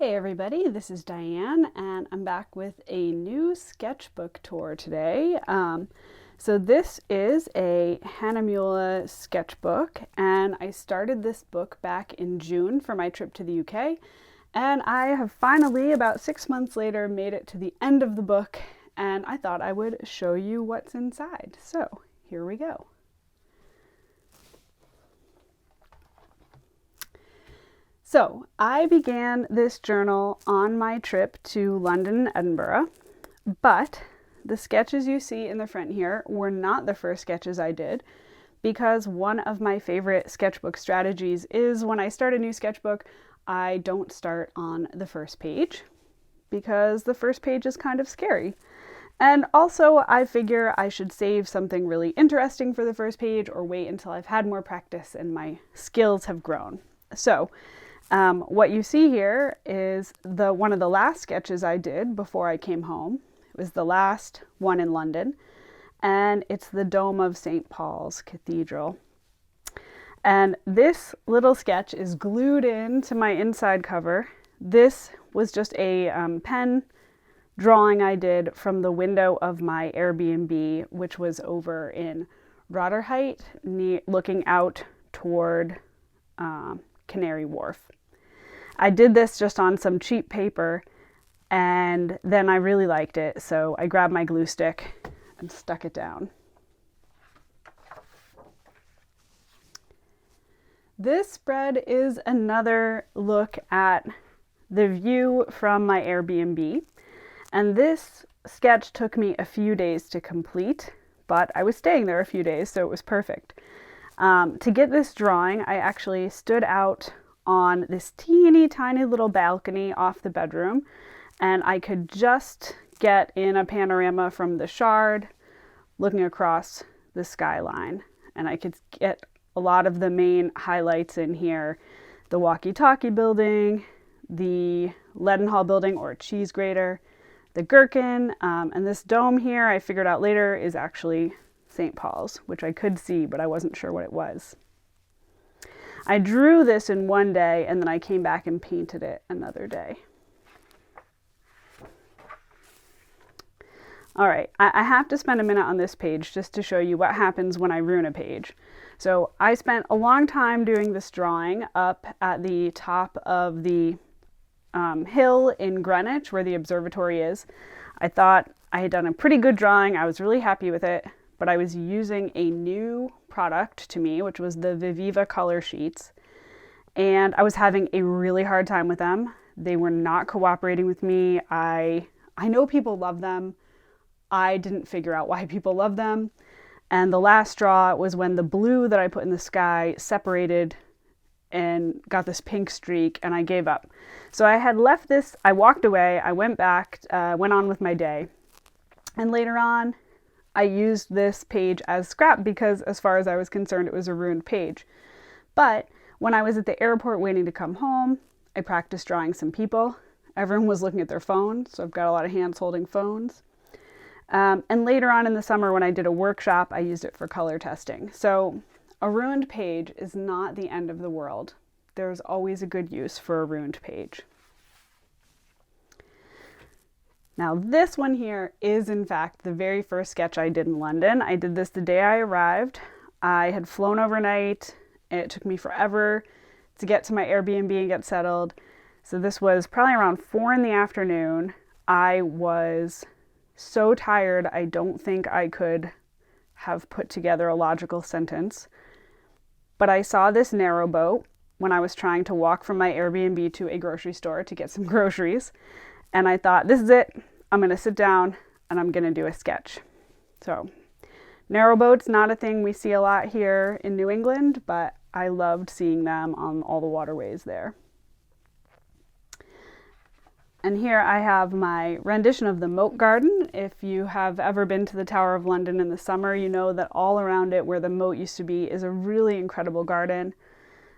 Hey everybody, this is Diane and I'm back with a new sketchbook tour today. So this is a Hahnemühle sketchbook and I started this book back in June for my trip to the UK, and I have finally, about 6 months later, made it to the end of the book, and I thought I would show you what's inside. So here we go. So I began this journal on my trip to London and Edinburgh, but the sketches you see in the front here were not the first sketches I did, because one of my favorite sketchbook strategies is when I start a new sketchbook, I don't start on the first page, because the first page is kind of scary. And also I figure I should save something really interesting for the first page or wait until I've had more practice and my skills have grown. So what you see here is one of the last sketches I did before I came home. It was the last one in London, and it's the dome of St. Paul's Cathedral. And this little sketch is glued into my inside cover. This was just a pen drawing I did from the window of my Airbnb, which was over in Rotherhithe, looking out toward Canary Wharf. I did this just on some cheap paper, and then I really liked it, so I grabbed my glue stick and stuck it down. This spread is another look at the view from my Airbnb, and this sketch took me a few days to complete, but I was staying there a few days, so it was perfect. To get this drawing, I actually stood out on this teeny tiny little balcony off the bedroom, and I could just get in a panorama from the Shard looking across the skyline, and I could get a lot of the main highlights in here: the walkie-talkie building, the Leadenhall building or cheese grater, the gherkin, and this dome here I figured out later is actually St. Paul's, which I could see, but I wasn't sure what it was. I drew this in one day, and then I came back and painted it another day. All right, I have to spend a minute on this page just to show you what happens when I ruin a page. So I spent a long time doing this drawing up at the top of the hill in Greenwich, where the observatory is. I thought I had done a pretty good drawing. I was really happy with it, but I was using a new product to me, which was the Viviva color sheets, and I was having a really hard time with them. They were not cooperating with me. I know people love them. I didn't figure out why people love them. And the last straw was when the blue that I put in the sky separated and got this pink streak, and I gave up. So I had left this, I walked away, I went back, went on with my day, and later on I used this page as scrap because, as far as I was concerned, it was a ruined page. But when I was at the airport waiting to come home, I practiced drawing some people. Everyone was looking at their phones, so I've got a lot of hands holding phones. And later on in the summer, when I did a workshop, I used it for color testing. So a ruined page is not the end of the world. There's always a good use for a ruined page. Now this one here is in fact the very first sketch I did in London. I did this the day I arrived. I had flown overnight, and it took me forever to get to my Airbnb and get settled. So this was probably around 4 in the afternoon. I was so tired, I don't think I could have put together a logical sentence. But I saw this narrowboat when I was trying to walk from my Airbnb to a grocery store to get some groceries. And I thought, this is it. I'm going to sit down and I'm going to do a sketch. So narrowboats, not a thing we see a lot here in New England, but I loved seeing them on all the waterways there. And here I have my rendition of the moat garden. If you have ever been to the Tower of London in the summer, you know that all around it where the moat used to be is a really incredible garden.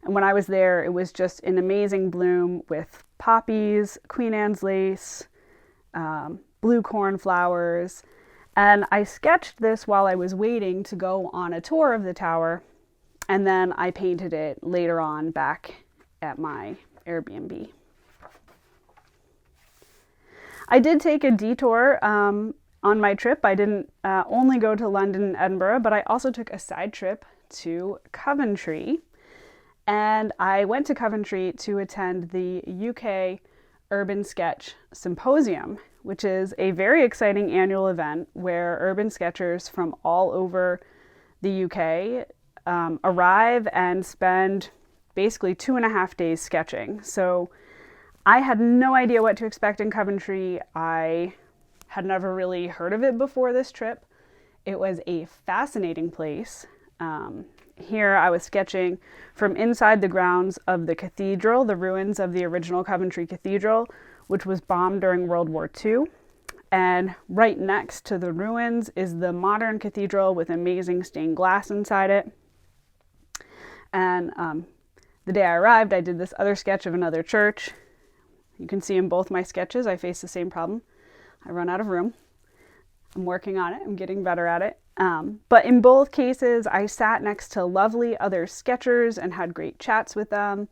And when I was there, it was just an amazing bloom with poppies, Queen Anne's lace, blue cornflowers. And I sketched this while I was waiting to go on a tour of the tower. And then I painted it later on back at my Airbnb. I did take a detour on my trip. I didn't only go to London and Edinburgh, but I also took a side trip to Coventry. And I went to Coventry to attend the UK Urban Sketch Symposium, which is a very exciting annual event where urban sketchers from all over the UK arrive and spend basically 2.5 days sketching. So I had no idea what to expect in Coventry. I had never really heard of it before this trip. It was a fascinating place. Here I was sketching from inside the grounds of the cathedral, the ruins of the original Coventry Cathedral, which was bombed during World War II. And right next to the ruins is the modern cathedral with amazing stained glass inside it. And the day I arrived, I did this other sketch of another church. You can see in both my sketches, I face the same problem. I run out of room. I'm working on it. I'm getting better at it. But in both cases, I sat next to lovely other sketchers and had great chats with them.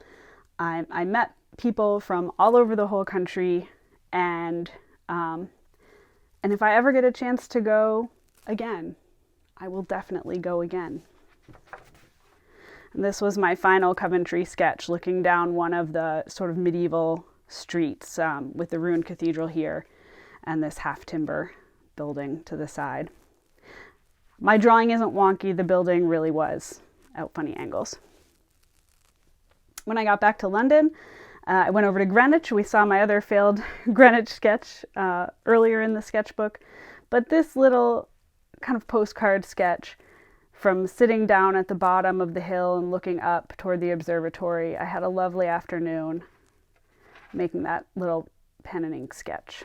I met people from all over the whole country, and if I ever get a chance to go again, I will definitely go again. And this was my final Coventry sketch, looking down one of the sort of medieval streets with the ruined cathedral here and this half-timber building to the side. My drawing isn't wonky, the building really was at funny angles. When I got back to London, I went over to Greenwich. We saw my other failed Greenwich sketch earlier in the sketchbook, but this little kind of postcard sketch from sitting down at the bottom of the hill and looking up toward the observatory. I had a lovely afternoon making that little pen and ink sketch.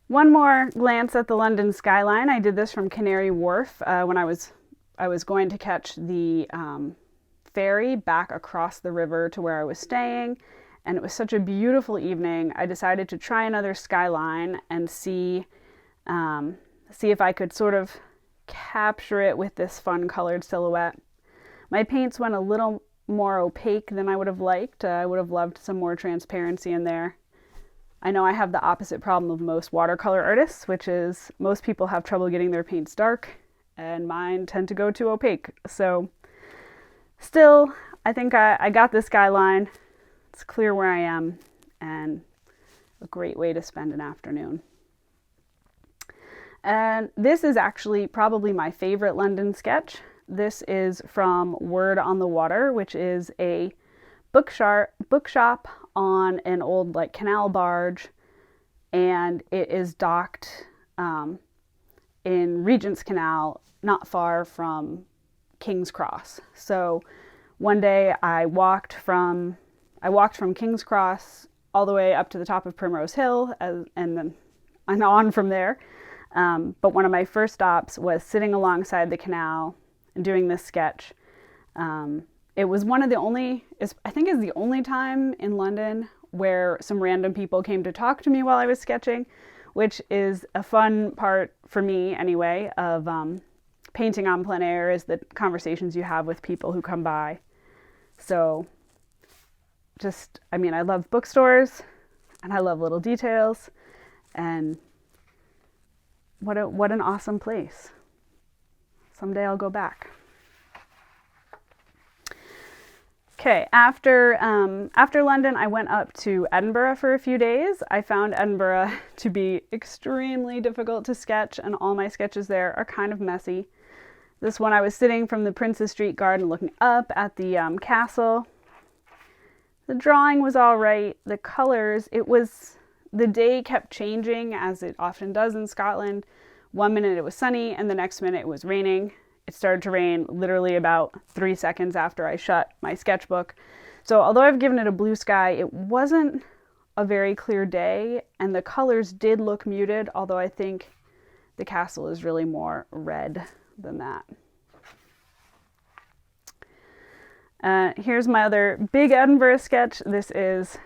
One more glance at the London skyline. I did this from Canary Wharf when I was going to catch the ferry back across the river to where I was staying, and it was such a beautiful evening. I decided to try another skyline and see if I could sort of capture it with this fun colored silhouette. My paints went a little more opaque than I would have liked. I would have loved some more transparency in there. I know I have the opposite problem of most watercolor artists, which is most people have trouble getting their paints dark, and mine tend to go too opaque. So still, I think I got this skyline. It's clear where I am, and a great way to spend an afternoon. And this is actually probably my favorite London sketch. This is from Word on the Water, which is a bookshop on an old canal barge, and it is docked in Regent's Canal, not far from King's Cross. So one day I walked from King's Cross all the way up to the top of Primrose Hill, and then on from there. But one of my first stops was sitting alongside the canal and doing this sketch. It was one of the only, I think it's the only time in London where some random people came to talk to me while I was sketching, which is a fun part for me anyway of painting on plein air, is the conversations you have with people who come by. So I love bookstores and I love little details, and what an awesome place. Someday I'll go back. Okay, after London, I went up to Edinburgh for a few days. I found Edinburgh to be extremely difficult to sketch, and all my sketches there are kind of messy. This one, I was sitting from the Princes Street garden looking up at the castle. The drawing was all right. The colors, the day kept changing, as it often does in Scotland. One minute it was sunny, and the next minute it was raining. It started to rain literally about 3 seconds after I shut my sketchbook. So although I've given it a blue sky, it wasn't a very clear day, and the colors did look muted, although I think the castle is really more red than that. Here's my other big Edinburgh sketch. This is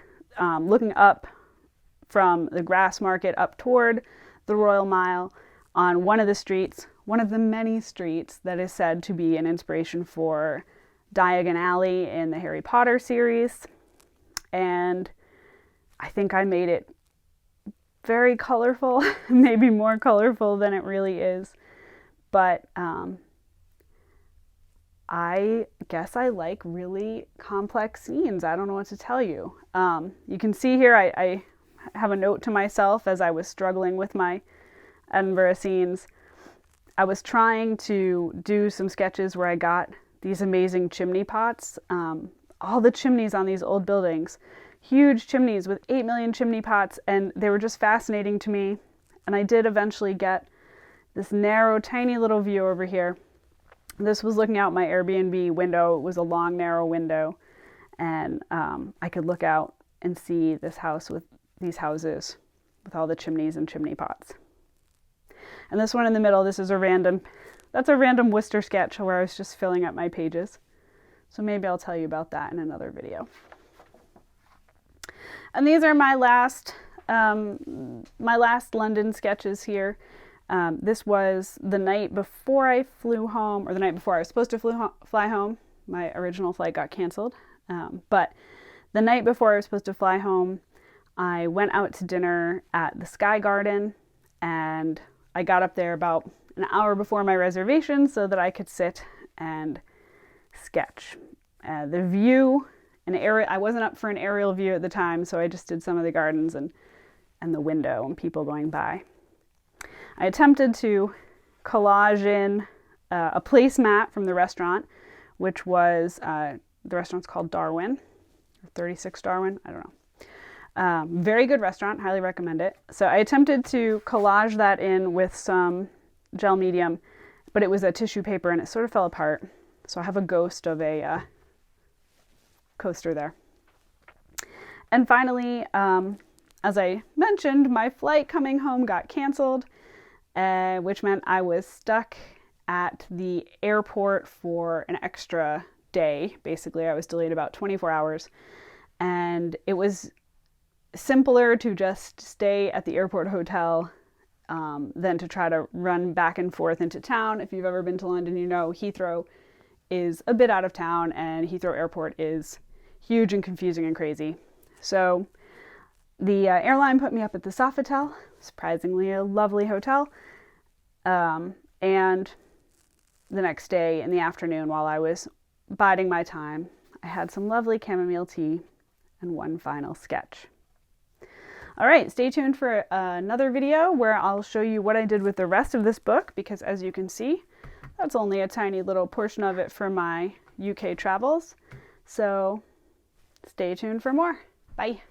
looking up from the Grass Market up toward the Royal Mile on one of the streets, one of the many streets that is said to be an inspiration for Diagon Alley in the Harry Potter series. and I think I made it very colorful, maybe more colorful than it really is. But I guess I like really complex scenes. I don't know what to tell you. You can see here I have a note to myself as I was struggling with my Edinburgh scenes. I was trying to do some sketches where I got these amazing chimney pots. All the chimneys on these old buildings, huge chimneys with 8 million chimney pots, and they were just fascinating to me. And I did eventually get this narrow, tiny little view over here. This was looking out my Airbnb window. It was a long, narrow window, and I could look out and see this house with these houses with all the chimneys and chimney pots. And this one in the middle, that's a random Worcester sketch where I was just filling up my pages. So maybe I'll tell you about that in another video. And these are my last London sketches here. This was the night before I flew home, or the night before I was supposed to fly home. My original flight got canceled. But the night before I was supposed to fly home, I went out to dinner at the Sky Garden, and I got up there about an hour before my reservation so that I could sit and sketch. The view, I wasn't up for an aerial view at the time, so I just did some of the gardens and the window and people going by. I attempted to collage in a placemat from the restaurant, which was, the restaurant's called Darwin, 36 Darwin, I don't know. Very good restaurant, highly recommend it. So I attempted to collage that in with some gel medium, but it was a tissue paper and it sort of fell apart. So I have a ghost of a coaster there. And finally, as I mentioned, my flight coming home got canceled, which meant I was stuck at the airport for an extra day. Basically, I was delayed about 24 hours, and it was simpler to just stay at the airport hotel than to try to run back and forth into town. If you've ever been to London, you know Heathrow is a bit out of town, and Heathrow Airport is huge and confusing and crazy. So the airline put me up at the Sofitel, surprisingly a lovely hotel, and the next day in the afternoon, while I was biding my time, I had some lovely chamomile tea and one final sketch. All right, stay tuned for another video where I'll show you what I did with the rest of this book, because as you can see, that's only a tiny little portion of it for my UK travels. So stay tuned for more. Bye.